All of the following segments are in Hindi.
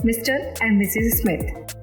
Mister and Mrs Smith.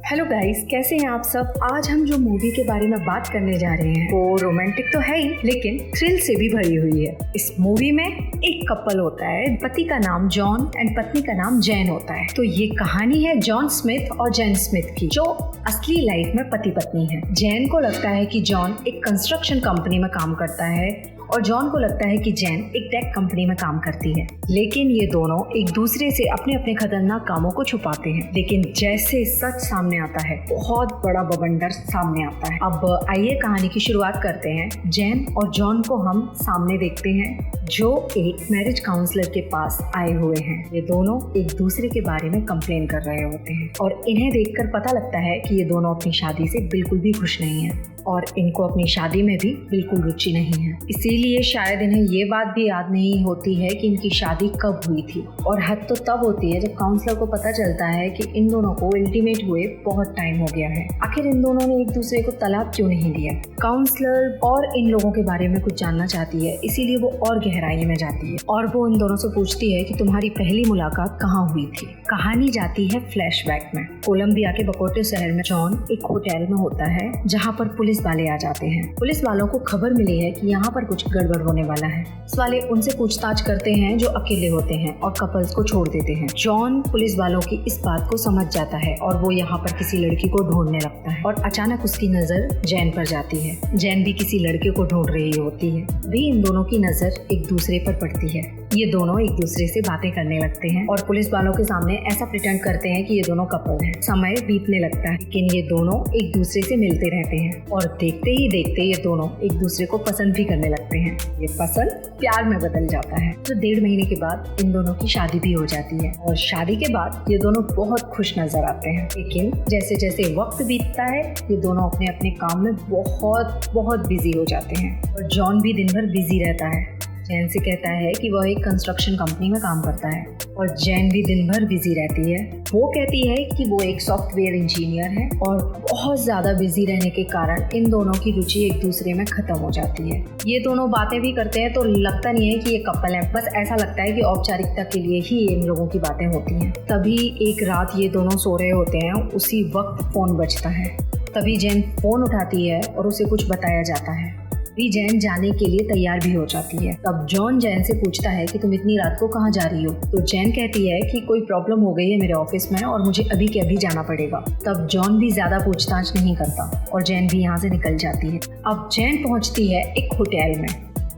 Hello guys, कैसे हैं आप सब। आज हम जो मूवी के बारे में बात करने जा रहे हैं वो रोमांटिक तो है ही, लेकिन थ्रिल से भी भरी हुई है। इस मूवी में एक कपल होता है, पति का नाम जॉन एंड पत्नी का नाम जैन होता है। तो ये कहानी है जॉन स्मिथ और जैन स्मिथ की, जो असली लाइफ में पति पत्नी है। जैन को लगता है कि जॉन एक कंस्ट्रक्शन कंपनी में काम करता है और जॉन को लगता है कि जैन एक टेक कंपनी में काम करती है। लेकिन ये दोनों एक दूसरे से अपने अपने खतरनाक कामों को छुपाते हैं। लेकिन जैसे सच सामने आता है, बहुत बड़ा बवंडर सामने आता है। अब आइए कहानी की शुरुआत करते हैं। जैन और जॉन को हम सामने देखते हैं, जो एक मैरिज काउंसलर के पास आए हुए हैं। ये दोनों एक दूसरे के बारे में कंप्लेन कर रहे होते हैं और इन्हें देखकर पता लगता है कि ये दोनों अपनी शादी से बिल्कुल भी खुश नहीं है और इनको अपनी शादी में भी बिल्कुल रुचि नहीं है। इसीलिए शायद इन्हें ये बात भी याद नहीं होती है कि इनकी शादी कब हुई थी। और हद तो तब होती है जब काउंसलर को पता चलता है कि इन दोनों को इंटीमेट हुए बहुत टाइम हो गया है। आखिर इन दोनों ने एक दूसरे को तलाक क्यों नहीं दिया। काउंसलर और इन लोगों के बारे में कुछ जानना चाहती है, इसीलिए वो और गहराई में जाती है और वो इन दोनों से पूछती है कि तुम्हारी पहली मुलाकात कहाँ हुई थी। कहानी जाती है फ्लैशबैक में। कोलंबिया के बकोटे शहर में जॉन एक होटल में होता है, जहाँ पर पुलिस वाले आ जाते हैं। पुलिस वालों को खबर मिली है कि यहाँ पर कुछ गड़बड़ होने वाला है। पुलिस वाले उनसे पूछताछ करते हैं, जो अकेले होते हैं और कपल्स को छोड़ देते हैं। जॉन पुलिस वालों की इस बात को समझ जाता है और वो यहाँ पर किसी लड़की को ढूंढने लगता है और अचानक उसकी नजर जैन पर जाती है। जैन भी किसी लड़के को ढूंढ रही होती है। भी इन दोनों की नजर एक दूसरे पर पड़ती है। ये दोनों एक दूसरे से बातें करने लगते हैं और पुलिस वालों के सामने ऐसा प्रिटेंड करते हैं कि ये दोनों कपल हैं। समय बीतने लगता है, लेकिन ये दोनों एक दूसरे से मिलते रहते हैं और देखते ही देखते ये दोनों एक दूसरे को पसंद भी करने लगते हैं। ये पसंद प्यार में बदल जाता है। तो 1.5 महीने के बाद इन दोनों की शादी भी हो जाती है और शादी के बाद ये दोनों बहुत खुश नजर आते हैं। लेकिन जैसे जैसे वक्त बीतता है, ये दोनों अपने अपने काम में बहुत बिजी हो जाते हैं और जॉन भी दिन भर बिजी रहता है। जैन से कहता है कि वह एक कंस्ट्रक्शन कंपनी में काम करता है और जैन भी दिन भर बिजी रहती है। वो कहती है कि वो एक सॉफ्टवेयर इंजीनियर है और बहुत ज़्यादा बिजी रहने के कारण इन दोनों की रुचि एक दूसरे में ख़त्म हो जाती है। ये दोनों बातें भी करते हैं तो लगता नहीं है कि ये कपल है, बस ऐसा लगता है कि औपचारिकता के लिए ही इन लोगों की बातें होती हैं। तभी एक रात ये दोनों सो रहे होते हैं, उसी वक्त फ़ोन बजता है। तभी जैन फ़ोन उठाती है और उसे कुछ बताया जाता है। भी जैन जाने के लिए तैयार भी हो जाती है। तब जॉन जैन से पूछता है कि तुम इतनी रात को कहाँ जा रही हो। तो जैन कहती है कि कोई प्रॉब्लम हो गई है मेरे ऑफिस में और मुझे अभी के अभी जाना पड़ेगा। तब जॉन भी ज्यादा पूछताछ नहीं करता और जैन भी यहाँ से निकल जाती है। अब जैन पहुँचती है एक होटल में,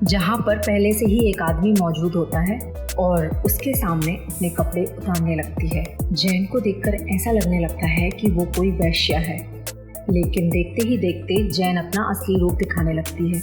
जहाँ पर पहले से ही एक आदमी मौजूद होता है और उसके सामने अपने कपड़े उतारने लगती है। जैन को देखकर ऐसा लगने लगता है कि वो कोई वैश्या है, लेकिन देखते ही देखते जैन अपना असली रूप दिखाने लगती है।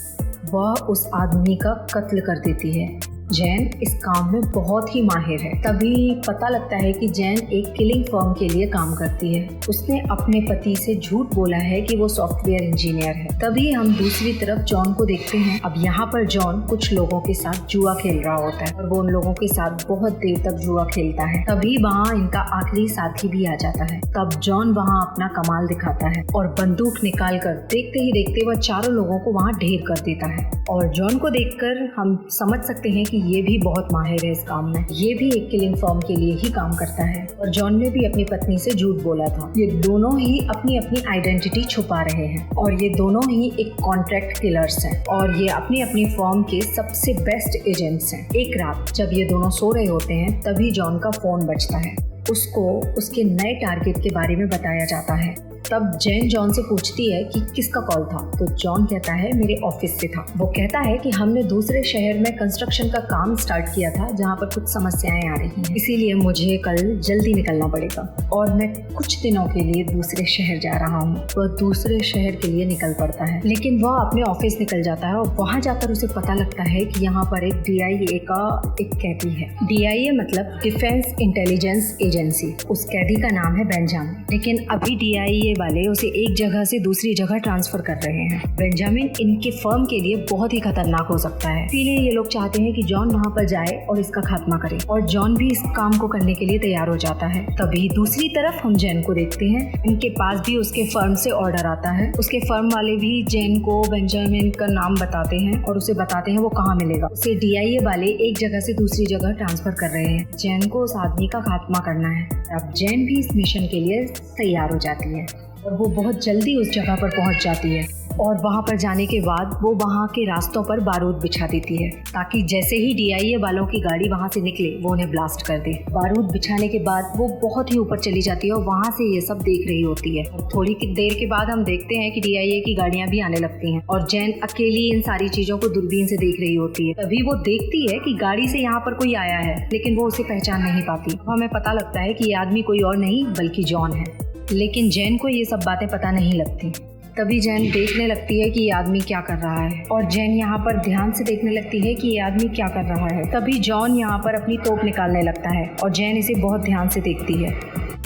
वह उस आदमी का कत्ल कर देती है। जैन इस काम में बहुत ही माहिर है। तभी पता लगता है कि जैन एक किलिंग फर्म के लिए काम करती है। उसने अपने पति से झूठ बोला है कि वो सॉफ्टवेयर इंजीनियर है। तभी हम दूसरी तरफ जॉन को देखते हैं। अब यहाँ पर जॉन कुछ लोगों के साथ जुआ खेल रहा होता है और वो उन लोगों के साथ बहुत देर तक जुआ खेलता है। तभी वहाँ इनका आखिरी साथी भी आ जाता है। तब जॉन वहाँ अपना कमाल दिखाता है और बंदूक निकाल कर देखते ही देखते वह चारों लोगों को वहाँ ढेर कर देता है। और जॉन को देखकर हम समझ सकते हैं कि ये भी बहुत माहिर है इस काम में। ये भी एक किलिंग फर्म के लिए ही काम करता है और जॉन ने भी अपनी पत्नी से झूठ बोला था। ये दोनों ही अपनी अपनी आइडेंटिटी छुपा रहे हैं और ये दोनों ही एक कॉन्ट्रैक्ट किलर्स हैं और ये अपनी अपनी फर्म के सबसे बेस्ट एजेंट्स हैं। एक रात जब ये दोनों सो रहे होते हैं, तभी जॉन का फोन बजता है। उसको उसके नए टारगेट के बारे में बताया जाता है। तब जैन जॉन से पूछती है कि किसका कॉल था। तो जॉन कहता है मेरे ऑफिस से था। वो कहता है कि हमने दूसरे शहर में कंस्ट्रक्शन का काम स्टार्ट किया था, जहाँ पर कुछ समस्याएं आ रही हैं, इसीलिए मुझे कल जल्दी निकलना पड़ेगा और मैं कुछ दिनों के लिए दूसरे शहर जा रहा हूँ। वह दूसरे शहर के लिए निकल पड़ता है, लेकिन वह अपने ऑफिस निकल जाता है और वहाँ जाकर उसे पता लगता है कि यहाँ पर एक DIA का एक कैदी है। DIA मतलब डिफेंस इंटेलिजेंस एजेंसी। उस कैदी का नाम है बेंजामिन, लेकिन अभी DIA वाले उसे एक जगह से दूसरी जगह ट्रांसफर कर रहे हैं। बेंजामिन इनके फर्म के लिए बहुत ही खतरनाक हो सकता है, इसीलिए ये लोग चाहते हैं कि जॉन वहाँ पर जाए और इसका खात्मा करे और जॉन भी इस काम को करने के लिए तैयार हो जाता है। तभी दूसरी दूसरी तरफ हम जैन को देखते हैं। इनके पास भी उसके फर्म से ऑर्डर आता है। उसके फर्म वाले भी जैन को बेंजामिन का नाम बताते हैं और उसे बताते हैं वो कहाँ मिलेगा। उसे DIA वाले एक जगह से दूसरी जगह ट्रांसफर कर रहे हैं। जैन को उस आदमी का खात्मा करना है। अब जैन भी इस मिशन के लिए तैयार हो जाती है और वो बहुत जल्दी उस जगह पर पहुंच जाती है और वहां पर जाने के बाद वो वहां के रास्तों पर बारूद बिछा देती है ताकि जैसे ही DIA वालों की गाड़ी वहां से निकले वो उन्हें ब्लास्ट कर दे। बारूद बिछाने के बाद वो बहुत ही ऊपर चली जाती है और वहां से ये सब देख रही होती है। और थोड़ी देर के बाद हम देखते हैं कि DIA की गाड़ियां भी आने लगती हैं और जैन अकेली इन सारी चीजों को दूरबीन से देख रही होती है। तभी वो देखती है कि गाड़ी से यहाँ पर कोई आया है, लेकिन वो उसे पहचान नहीं पाती। हमें पता लगता है कि ये आदमी कोई और नहीं बल्कि जॉन है, लेकिन जैन को ये सब बातें पता नहीं लगती। तभी जैन देखने लगती है कि ये आदमी क्या कर रहा है और जैन यहाँ पर ध्यान से देखने लगती है कि ये आदमी क्या कर रहा है। तभी जॉन यहाँ पर अपनी तोप निकालने लगता है और जैन इसे बहुत ध्यान से देखती है।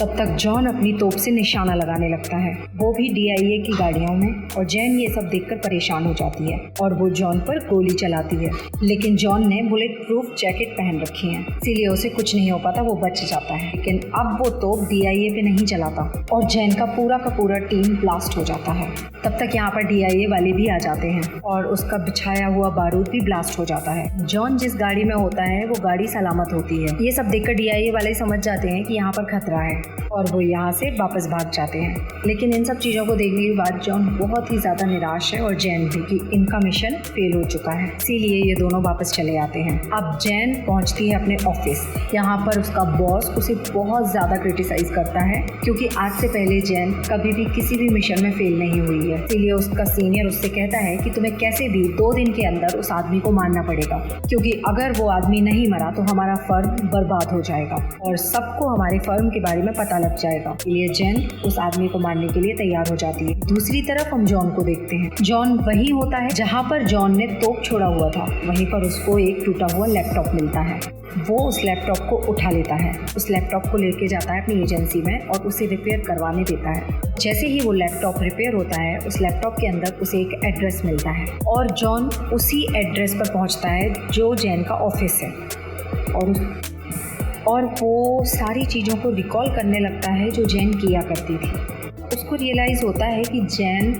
तब तक जॉन अपनी तोप से निशाना लगाने लगता है, वो भी DIA की गाड़ियों में। और जैन ये सब देखकर परेशान हो जाती है और वो जॉन पर गोली चलाती है, लेकिन जॉन ने बुलेट प्रूफ जैकेट पहन रखी है, इसीलिए उसे कुछ नहीं हो पाता, वो बच जाता है। लेकिन अब वो तोप DIA पे नहीं चलाता और जैन का पूरा टीम ब्लास्ट हो जाता है। तब तक यहाँ पर DIA वाले भी आ जाते हैं और उसका बिछाया हुआ बारूद भी ब्लास्ट हो जाता है। जॉन जिस गाड़ी में होता है वो गाड़ी सलामत होती है। ये सब देखकर DIA वाले समझ जाते हैं कि यहाँ पर खतरा है और वो यहाँ से वापस भाग जाते हैं। लेकिन इन सब चीज़ों को देखने के बाद जॉन बहुत ही ज़्यादा निराश है और जैन भी कि इनका मिशन फेल हो चुका है, इसीलिए ये दोनों वापस चले आते हैं। अब जैन पहुँचती है अपने ऑफिस। यहाँ पर उसका बॉस उसे बहुत ज़्यादा क्रिटिसाइज करता है क्योंकि आज से पहले जैन कभी भी किसी भी मिशन में फेल नहीं हुई है। इसीलिए उसका सीनियर उससे कहता है कि तुम्हें कैसे भी 2 दिन के अंदर उस आदमी को मारना पड़ेगा, क्योंकि अगर वो आदमी नहीं मरा तो हमारा फर्म बर्बाद हो जाएगा और सबको हमारे फर्म के बारे में पता लग जाएगा। इसलिए जैन उस आदमी को मारने के लिए तैयार हो जाती है। दूसरी तरफ हम जॉन को देखते हैं। जॉन वहीं होता है जहाँ पर जॉन ने तोप छोड़ा हुआ था। वहीं पर उसको एक टूटा हुआ लैपटॉप मिलता है। वो उस लैपटॉप को उठा लेता है, उस लैपटॉप को लेके जाता है अपनी एजेंसी में और उसे रिपेयर करवाने देता है। जैसे ही वो लैपटॉप रिपेयर होता है, उस लैपटॉप के अंदर उसे एक एड्रेस मिलता है और जॉन उसी एड्रेस पर पहुंचता है जो जैन का ऑफिस है और वो सारी चीज़ों को रिकॉल करने लगता है जो जैन किया करती थी। उसको रियलाइज़ होता है कि जैन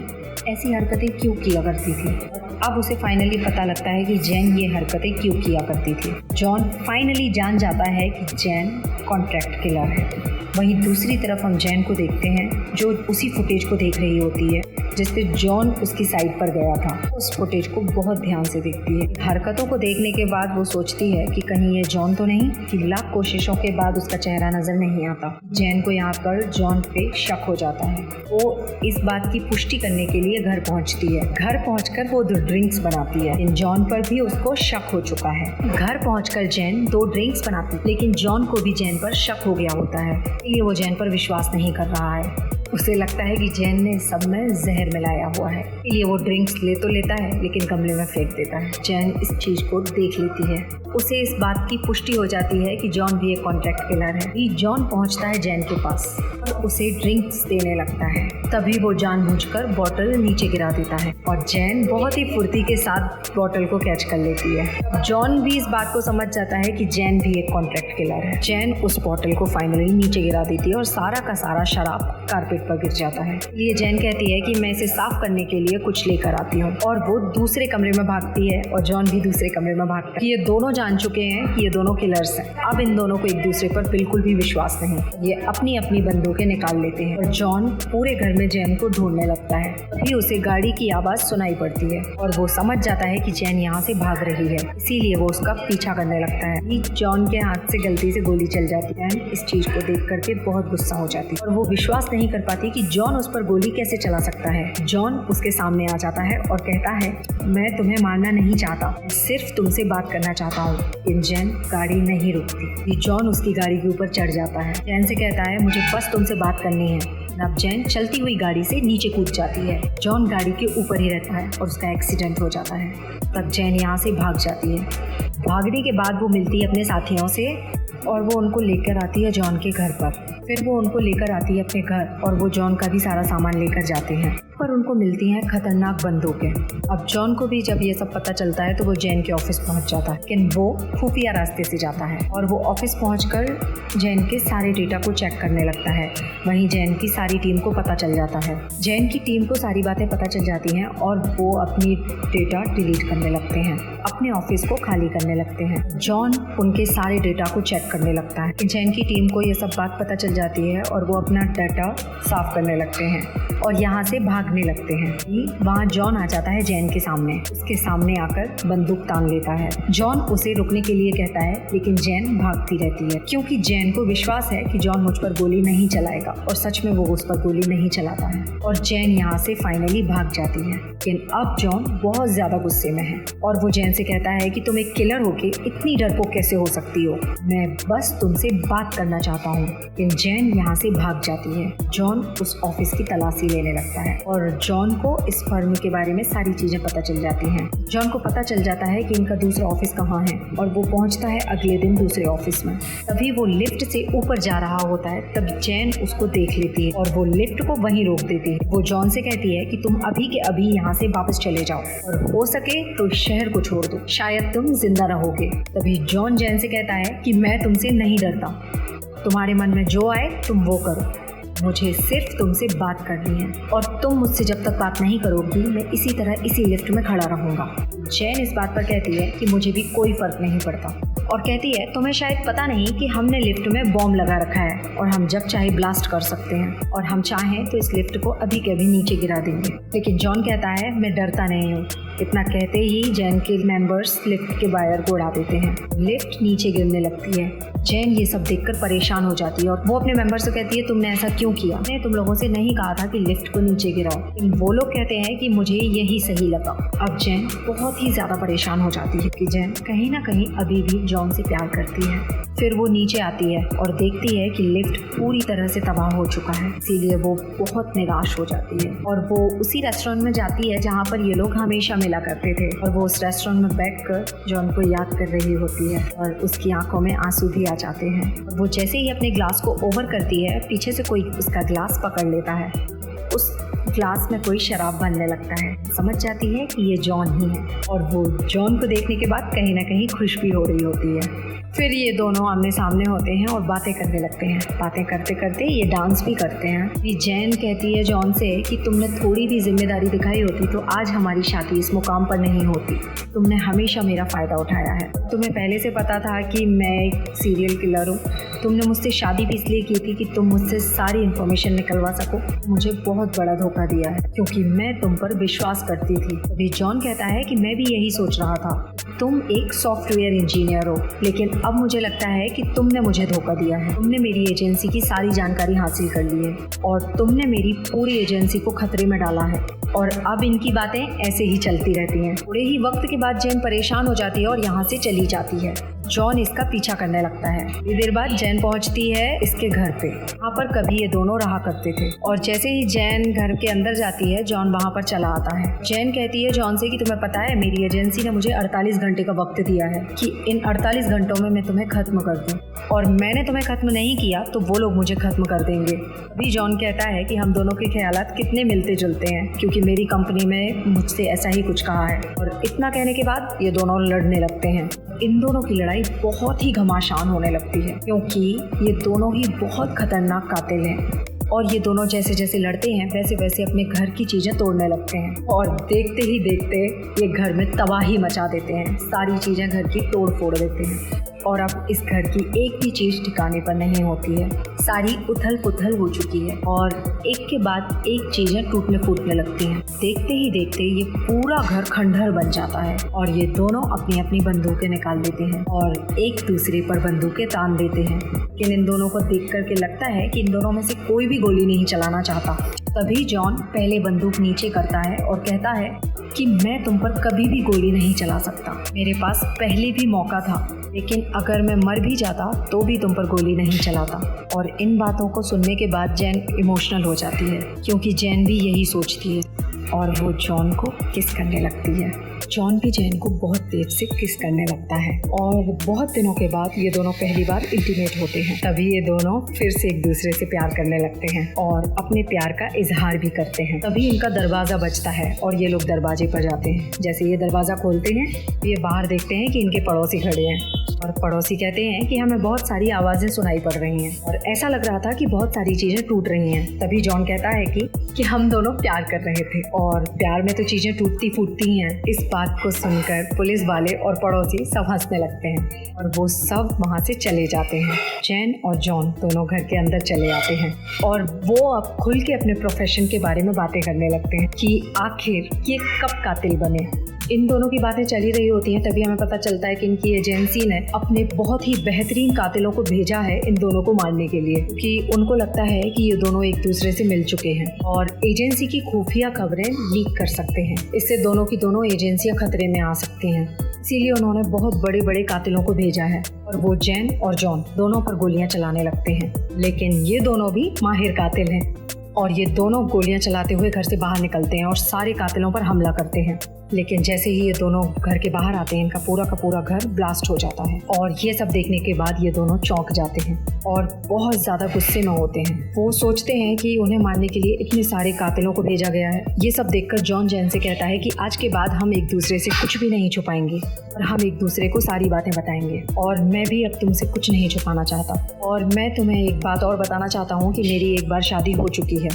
ऐसी हरकतें क्यों किया करती थी। अब उसे फाइनली पता लगता है कि जैन ये हरकतें क्यों किया करती थी। जॉन फाइनली जान जाता है कि जैन कॉन्ट्रैक्ट किलर है। वहीं दूसरी तरफ हम जैन को देखते हैं जो उसी फुटेज को देख रही होती है जिस पे जॉन उसकी साइड पर गया था। उस फुटेज को बहुत ध्यान से देखती है। हरकतों को देखने के बाद वो सोचती है कि कहीं ये जॉन तो नहीं, कि लाख कोशिशों के बाद उसका चेहरा नजर नहीं आता। जैन को यहाँ पर जॉन पे शक हो जाता है। वो इस बात की पुष्टि करने के लिए घर पहुँचती है। घर पहुँचकर वो 2 ड्रिंक्स बनाती है। इन जॉन पर भी उसको शक हो चुका है। घर पहुँचकर जैन 2 ड्रिंक्स बनाती, लेकिन जॉन को भी जैन पर शक हो गया होता है, इसलिए वो जैन पर विश्वास नहीं कर रहा है। उसे लगता है कि जैन ने सब में जहर मिलाया हुआ है, इसलिए वो ड्रिंक्स ले तो लेता है लेकिन गमले में फेंक देता है। जैन इस चीज को देख लेती है। उसे इस बात की पुष्टि हो जाती है कि जॉन भी एक कॉन्ट्रैक्ट किलर है। जॉन पहुंचता है जैन के पास और उसे ड्रिंक्स देने लगता है। तभी वो जानबूझकर बॉटल नीचे गिरा देता है और जैन बहुत ही फुर्ती के साथ बॉटल को कैच कर लेती है। जॉन भी इस बात को समझ जाता है कि जैन भी एक कॉन्ट्रैक्ट किलर है। जैन उस बॉटल को फाइनली नीचे गिरा देती है और सारा का सारा शराब कारपेट पर गिर जाता है। ये जैन कहती है कि मैं इसे साफ करने के लिए कुछ लेकर आती हूँ और वो दूसरे कमरे में भागती है और जॉन भी दूसरे कमरे में भागता है। ये दोनों जान चुके हैं कि ये दोनों किलर्स हैं। अब इन दोनों को एक दूसरे पर बिल्कुल भी विश्वास नहीं। ये अपनी अपनी बंदूकें निकाल लेते हैं और जॉन पूरे घर में जैन को ढूंढने लगता है। तभी उसे गाड़ी की आवाज सुनाई पड़ती है और वो समझ जाता है कि जैन यहाँ से भाग रही है, इसीलिए वो उसका पीछा करने लगता है। जॉन के हाथ से गलती से गोली चल जाती है। इस चीज को देख करके बहुत गुस्सा हो जाती है और वो विश्वास नहीं कर पाती कि जॉन उस पर गोली कैसे चला सकता है। जॉन उसके सामने आ जाता है और कहता है, मैं तुम्हें मारना नहीं चाहता, सिर्फ तुमसे बात करना चाहता हूँ। लेकिन जैन गाड़ी नहीं रुकती। जॉन उसकी गाड़ी के ऊपर चढ़ जाता है। जैन से कहता है, मुझे बस तुमसे बात करनी है। अब जैन चलती हुई गाड़ी से नीचे कूद जाती है। जॉन गाड़ी के ऊपर ही रहता है और उसका एक्सीडेंट हो जाता है। तब जैन यहाँ से भाग जाती है। भागने के बाद वो मिलती है अपने साथियों से और वो उनको लेकर आती है जॉन के घर पर। फिर वो उनको लेकर आती है अपने घर और वो जॉन का भी सारा सामान लेकर जाते हैं। पर उनको मिलती हैं खतरनाक बंदूकें। अब जॉन को भी जब ये सब पता चलता है तो वो जैन के ऑफिस पहुंच जाता है, लेकिन वो खुफिया रास्ते से जाता है और वो ऑफिस पहुंचकर जैन के सारे डेटा को चेक करने लगता है। वहीं जैन की सारी टीम को पता चल जाता है। जैन की टीम को सारी बातें पता चल जाती हैं और वो अपनी डेटा डिलीट करने लगते हैं, अपने ऑफिस को खाली करने लगते हैं। जॉन उनके सारे डेटा को चेक करने लगता है। जैन की टीम को ये सब बात पता चल जाती है और वो अपना डाटा साफ करने लगते हैं और यहाँ से भागने लगते हैं। वहाँ जॉन आ जाता है जैन के सामने, उसके सामने आकर बंदूक तान लेता है। जॉन उसे रुकने के लिए कहता है, लेकिन जैन भागती रहती है क्योंकि जैन को विश्वास है कि जॉन मुझ पर गोली नहीं चलाएगा और सच में वो उस पर गोली नहीं चलाता है और जैन यहाँ से फाइनली भाग जाती है। लेकिन अब जॉन बहुत ज्यादा गुस्से में है और वो जैन से कहता है कि तुम एक किलर होके इतनी डरपोक कैसे हो सकती हो, मैं बस तुमसे बात करना चाहता हूँ। लेकिन जैन यहाँ से भाग जाती है। जॉन उस ऑफिस की तलाशी लेने लगता है और जॉन को इस फर्म के बारे में सारी चीजें पता चल जाती हैं। जॉन को पता चल जाता है कि इनका दूसरा ऑफिस कहाँ है और वो पहुंचता है अगले दिन दूसरे ऑफिस में। तभी वो लिफ्ट से ऊपर जा रहा होता है, तब जैन उसको देख लेती है और वो लिफ्ट को वहीं रोक देती है। वो जॉन से कहती है कि तुम अभी के अभी यहाँ से वापस चले जाओ और हो सके तो इस शहर को छोड़ दो, शायद तुम जिंदा रहोगे। तभी जॉन जैन से कहता है कि मैं तुमसे नहीं डरता, तुम्हारे मन में जो आए तुम वो करो, मुझे सिर्फ तुमसे बात करनी है और तुम मुझसे जब तक बात नहीं करोगी मैं इसी तरह इसी लिफ्ट में खड़ा रहूंगा। जैन इस बात पर कहती है कि मुझे भी कोई फर्क नहीं पड़ता और कहती है तुम्हें शायद पता नहीं कि हमने लिफ्ट में बॉम्ब लगा रखा है और हम जब चाहे ब्लास्ट कर सकते हैं और हम चाहें तो इस लिफ्ट को अभी के अभी नीचे गिरा देंगे। लेकिन जॉन कहता है मैं डरता नहीं हूँ। इतना कहते ही जैन के मेंबर्स लिफ्ट के वायर को उड़ा देते हैं, लिफ्ट नीचे गिरने लगती है। जैन ये सब देखकर परेशान हो जाती है और वो अपने मेंबर से कहती है तुमने ऐसा क्यों किया, मैंने तुम लोगों से नहीं कहा था कि लिफ्ट को नीचे गिराओ, लेकिन वो लोग कहते हैं कि मुझे यही सही लगा। अब जैन बहुत ही ज्यादा परेशान हो जाती है कि जैन कहीं ना कहीं अभी भी जॉन से प्यार करती है। फिर वो नीचे आती है और देखती है कि लिफ्ट पूरी तरह से तबाह हो चुका है, इसीलिए वो बहुत निराश हो जाती है और वो उसी रेस्टोरेंट में जाती है जहाँ पर ये लोग हमेशा मिला करते थे और वो उस रेस्टोरेंट में बैठकर जॉन को याद कर रही होती है और उसकी आंखों में आंसू भी आ जाते हैं। और वो जैसे ही अपने ग्लास को ओवर करती है, पीछे से कोई उसका ग्लास पकड़ लेता है, उस ग्लास में कोई शराब बनने लगता है। समझ जाती है कि ये जॉन ही है और वो जॉन को देखने के बाद कहीं ना कहीं खुश भी हो रही होती है। फिर ये दोनों आमने सामने होते हैं और बातें करने लगते हैं। बातें करते करते ये डांस भी करते हैं। ये जैन कहती है जॉन से कि तुमने थोड़ी भी जिम्मेदारी दिखाई होती तो आज हमारी शादी इस मुकाम पर नहीं होती। तुमने हमेशा मेरा फ़ायदा उठाया है। तुम्हें पहले से पता था कि मैं एक सीरियल किलर हूँ। तुमने मुझसे शादी भी इसलिए की थी कि तुम मुझसे सारी इन्फॉर्मेशन निकलवा सको। मुझे बहुत बड़ा धोखा दिया है क्योंकि मैं तुम पर विश्वास करती थी। अभी जॉन कहता है कि मैं भी यही सोच रहा था। तुम एक सॉफ्टवेयर इंजीनियर हो, लेकिन अब मुझे लगता है कि तुमने मुझे धोखा दिया है। तुमने मेरी एजेंसी की सारी जानकारी हासिल कर ली है और तुमने मेरी पूरी एजेंसी को खतरे में डाला है और अब इनकी बातें ऐसे ही चलती रहती हैं। थोड़े ही वक्त के बाद जैन परेशान हो जाती है और यहाँ से चली जाती है। जॉन इसका पीछा करने लगता है। थोड़ी देर बाद जैन पहुंचती है इसके घर पे, वहाँ पर कभी ये दोनों रहा करते थे और जैसे ही जैन घर के अंदर जाती है जॉन वहाँ पर चला आता है। जैन कहती है जॉन से कि तुम्हें पता है मेरी एजेंसी ने मुझे 48 घंटे का वक्त दिया है कि इन 48 घंटों में मैं तुम्हें खत्म कर दूं और मैंने तुम्हें खत्म नहीं किया तो वो लोग मुझे खत्म कर देंगे। अभी जॉन कहता है कि हम दोनों के ख्यालात कितने मिलते जुलते हैं क्योंकि मेरी कंपनी में मुझसे ऐसा ही कुछ कहा है और इतना कहने के बाद ये दोनों लड़ने लगते हैं। इन दोनों की लड़ाई बहुत ही घमासान होने लगती है क्योंकि ये दोनों ही बहुत खतरनाक कातिल हैं और ये दोनों जैसे जैसे लड़ते हैं वैसे वैसे अपने घर की चीज़ें तोड़ने लगते हैं और देखते ही देखते ये घर में तबाही मचा देते हैं। सारी चीज़ें घर की तोड़ फोड़ देते हैं और अब इस घर की एक भी चीज़ ठिकाने पर नहीं होती है। सारी उथल पुथल हो चुकी है और एक के बाद एक चीज़ें टूटने फूटने लगती हैं। देखते ही देखते ये पूरा घर खंडहर बन जाता है और ये दोनों अपनी अपनी बंदूकें निकाल लेते हैं और एक दूसरे पर बंदूकें तान देते हैं। लेकिन इन दोनों को देख करके लगता है कि इन दोनों में से कोई भी गोली नहीं चलाना चाहता। तभी जॉन पहले बंदूक नीचे करता है और कहता है कि मैं तुम पर कभी भी गोली नहीं चला सकता। मेरे पास पहले भी मौका था, लेकिन अगर मैं मर भी जाता तो भी तुम पर गोली नहीं चलाता। और इन बातों को सुनने के बाद जैन इमोशनल हो जाती है क्योंकि जैन भी यही सोचती है। और वो जॉन को किस करने लगती है। जॉन भी जैन को बहुत देर से किस करने लगता है और बहुत दिनों के बाद ये दोनों पहली बार इंटीमेट होते हैं। तभी ये दोनों फिर से एक दूसरे से प्यार करने लगते हैं और अपने प्यार का इजहार भी करते हैं। तभी इनका दरवाजा बजता है और ये लोग दरवाजे पर जाते हैं। जैसे ये दरवाजा खोलते हैं ये बाहर देखते हैं कि इनके पड़ोसी खड़े हैं और पड़ोसी कहते हैं कि हमें बहुत सारी आवाजें सुनाई पड़ रही हैं और ऐसा लग रहा था कि बहुत सारी चीजें टूट रही हैं। तभी जॉन कहता है कि हम दोनों प्यार कर रहे थे और प्यार में तो चीजें टूटती फूटती हैं। इस बात को सुनकर पुलिस वाले और पड़ोसी सब हंसने लगते हैं और वो सब वहाँ से चले जाते हैं। जैन और जॉन दोनों घर के अंदर चले आते हैं और वो अब खुल के अपने प्रोफेशन के बारे में बातें करने लगते हैं कि आखिर ये कब कातिल बने। इन दोनों की बातें चली रही होती हैं तभी हमें पता चलता है कि इनकी एजेंसी ने अपने बहुत ही बेहतरीन कातिलों को भेजा है इन दोनों को मारने के लिए, कि उनको लगता है कि ये दोनों एक दूसरे से मिल चुके हैं और एजेंसी की खुफिया खबरें लीक कर सकते हैं। इससे दोनों की दोनों एजेंसियां खतरे में आ सकती हैं। इसीलिए उन्होंने बहुत बड़े बड़े कातिलों को भेजा है और वो जैन और जॉन दोनों पर गोलियां चलाने लगते हैं। लेकिन ये दोनों भी माहिर कातिल हैं और ये दोनों गोलियां चलाते हुए घर से बाहर निकलते हैं और सारे कातिलों पर हमला करते हैं। लेकिन जैसे ही ये दोनों घर के बाहर आते हैं इनका पूरा का पूरा घर ब्लास्ट हो जाता है और ये सब देखने के बाद ये दोनों चौंक जाते हैं और बहुत ज़्यादा गुस्से में होते हैं। वो सोचते हैं कि उन्हें मारने के लिए इतने सारे कातिलों को भेजा गया है। ये सब देखकर जॉन जैन से कहता है कि आज के बाद हम एक दूसरे से कुछ भी नहीं छुपाएंगे और हम एक दूसरे को सारी बातें बताएंगे और मैं भी अब तुमसे कुछ नहीं छुपाना चाहता और मैं तुम्हें एक बात और बताना चाहता हूँ कि मेरी एक बार शादी हो चुकी है,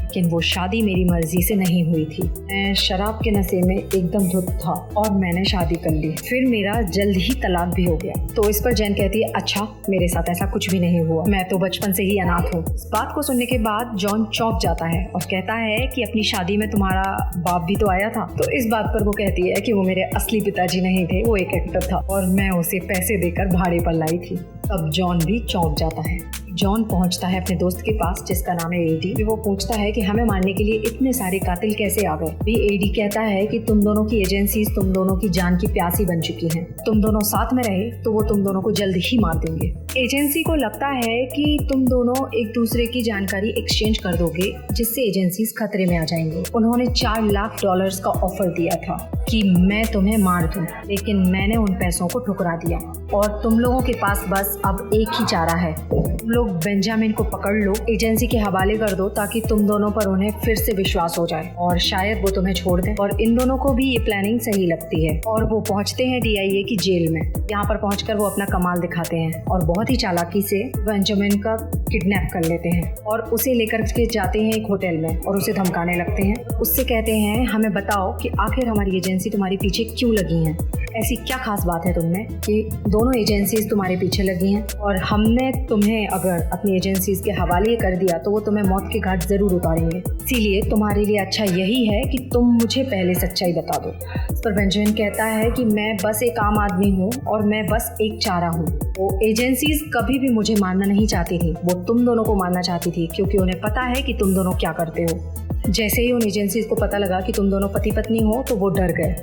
लेकिन वो शादी मेरी मर्जी से नहीं हुई थी। मैं शराब के नशे में एकदम धुत था और मैंने शादी कर ली। फिर मेरा जल्द ही तलाक भी हो गया। तो इस पर जैन कहती है, अच्छा मेरे साथ ऐसा कुछ भी नहीं हुआ, मैं तो बचपन से ही अनाथ हूँ। इस बात को सुनने के बाद जॉन चौंक जाता है और कहता है कि अपनी शादी में तुम्हारा बाप भी तो आया था। तो इस बात पर वो कहती है कि वो मेरे असली पिताजी नहीं थे, वो एक एक्टर था और मैं उसे पैसे देकर भाड़े पर लाई थी। तब जॉन भी चौंक जाता है। जॉन पहुंचता है अपने दोस्त के पास जिसका नाम है एडी। वो पूछता है कि हमें मारने के लिए इतने सारे कातिल कैसे आ गए। भी एडी कहता है कि तुम दोनों की एजेंसीज तुम दोनों की जान की प्यासी बन चुकी हैं। तुम दोनों साथ में रहे तो वो तुम दोनों को जल्द ही मार देंगे। एजेंसी को लगता है कि तुम दोनों एक दूसरे की जानकारी एक्सचेंज कर दोगे जिससे एजेंसीज खतरे में आ जाएंगे। उन्होंने $4 लाख का ऑफर दिया था कि मैं तुम्हें मार दूं, लेकिन मैंने उन पैसों को ठुकरा दिया और तुम लोगों के पास बस अब एक ही चारा है। तुम लोग बेंजामिन को पकड़ लो, एजेंसी के हवाले कर दो ताकि तुम दोनों पर उन्हें फिर से विश्वास हो जाए और शायद वो तुम्हें छोड़ दें। और इन दोनों को भी ये प्लानिंग सही लगती है और वो पहुंचते हैं DIA की जेल में। यहाँ पर पहुंचकर वो अपना कमाल दिखाते हैं और बहुत ही चालाकी से बेंजामिन का किडनैप कर लेते हैं और उसे लेकर के जाते हैं एक होटल में और उसे धमकाने लगते हैं। उससे कहते हैं, हमें बताओ कि आखिर हमारी एजेंसी तुम्हारे पीछे क्यों लगी है, ऐसी क्या खास बात है तुमने कि दोनों एजेंसीज तुम्हारे पीछे लगी हैं और हमने तुम्हें अगर अपनी एजेंसीज के हवाले कर दिया तो वो तुम्हें मौत के घाट जरूर उतारेंगे। इसीलिए तुम्हारे लिए अच्छा यही है कि तुम मुझे पहले सच्चाई बता दो। इस पर बेंजामिन कहता है कि मैं बस एक आम आदमी हूँ और मैं बस एक चारा हूँ। वो एजेंसीज कभी भी मुझे मारना नहीं चाहती थी, वो तुम दोनों को मारना चाहती थी क्योंकि उन्हें पता है कि तुम दोनों क्या करते हो। जैसे ही उन एजेंसीज को पता लगा कि तुम दोनों पति पत्नी हो तो वो डर गए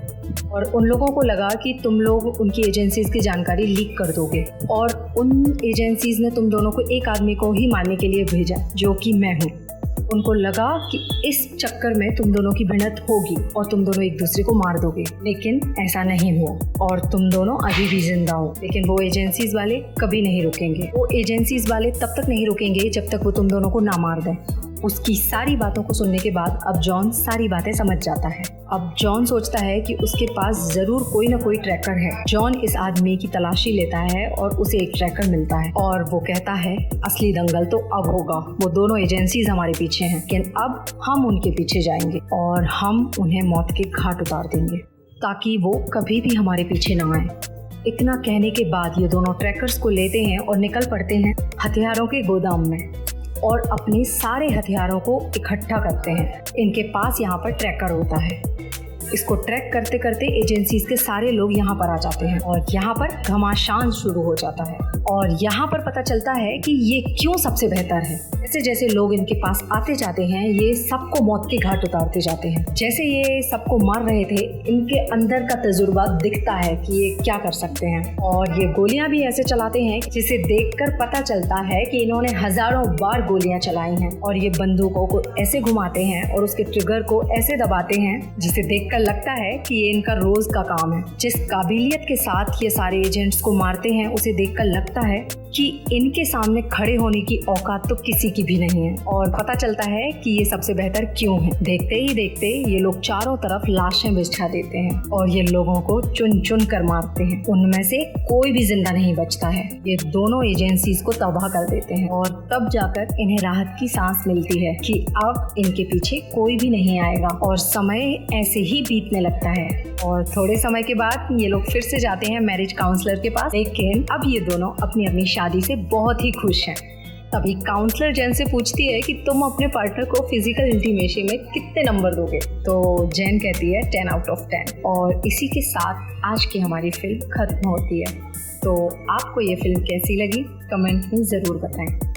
और उन लोगों को लगा कि तुम लोग उनकी एजेंसीज की जानकारी लीक कर दोगे और उन एजेंसीज ने तुम दोनों को एक आदमी को ही मारने के लिए भेजा जो कि मैं हूँ। उनको लगा कि इस चक्कर में तुम दोनों की भिड़ंत होगी और तुम दोनों एक दूसरे को मार दोगे, लेकिन ऐसा नहीं हुआ और तुम दोनों अभी भी जिंदा हो। लेकिन वो एजेंसीज वाले कभी नहीं रुकेंगे। वो एजेंसीज वाले तब तक नहीं रुकेंगे जब तक वो तुम दोनों को ना मार दें। उसकी सारी बातों को सुनने के बाद अब जॉन सारी बातें समझ जाता है। अब जॉन सोचता है कि उसके पास जरूर कोई ना कोई ट्रैकर है। जॉन इस आदमी की तलाशी लेता है और उसे एक ट्रैकर मिलता है और वो कहता है, असली दंगल तो अब होगा। वो दोनों एजेंसीज हमारे पीछे हैं, लेकिन अब हम उनके पीछे जाएंगे और हम उन्हें मौत के घाट उतार देंगे ताकि वो कभी भी हमारे पीछे ना आए। इतना कहने के बाद ये दोनों ट्रैकर्स को लेते हैं और निकल पड़ते हैं हथियारों के गोदाम में और अपने सारे हथियारों को इकट्ठा करते हैं। इनके पास यहाँ पर ट्रैकर होता है। इसको ट्रैक करते करते एजेंसीज के सारे लोग यहाँ पर आ जाते हैं और यहाँ पर घमासान शुरू हो जाता है और यहाँ पर पता चलता है कि ये क्यों सबसे बेहतर है। जैसे जैसे लोग इनके पास आते जाते हैं ये सबको मौत के घाट उतारते जाते हैं। जैसे ये सबको मार रहे थे इनके अंदर का तजुर्बा दिखता है कि ये क्या कर सकते हैं और ये गोलियां भी ऐसे चलाते हैं जिसे देखकर पता चलता है कि इन्होंने हजारों बार गोलियां चलाई हैं और ये बंदूकों को ऐसे घुमाते हैं और उसके ट्रिगर को ऐसे दबाते हैं जिसे देखकर लगता है कि ये इनका रोज का काम है। जिस काबिलियत के साथ ये सारे एजेंट्स को मारते हैं उसे देखकर लगता है कि इनके सामने खड़े होने की औकात तो किसी की भी नहीं है और पता चलता है कि ये सबसे बेहतर क्यों है। देखते ही देखते ये लोग चारों तरफ लाशें बिछा देते हैं और ये लोगों को चुन चुन कर मारते हैं। उनमें से कोई भी जिंदा नहीं बचता है। ये दोनों एजेंसीज को तबाह कर देते हैं और तब जाकर इन्हें राहत की सांस मिलती है कि अब इनके पीछे कोई भी नहीं आएगा और समय ऐसे ही बीतने लगता है। और थोड़े समय के बाद ये लोग फिर से जाते हैं मैरिज काउंसलर के पास, लेकिन अब ये दोनों अपनी अपनी शादी से बहुत ही खुश हैं। तभी काउंसलर जेन से पूछती है कि तुम अपने पार्टनर को फिजिकल इंटीमेसी में कितने नंबर दोगे, तो जेन कहती है 10 out of 10। और इसी के साथ आज की हमारी फिल्म खत्म होती है। तो आपको ये फिल्म कैसी लगी कमेंट में ज़रूर बताएं।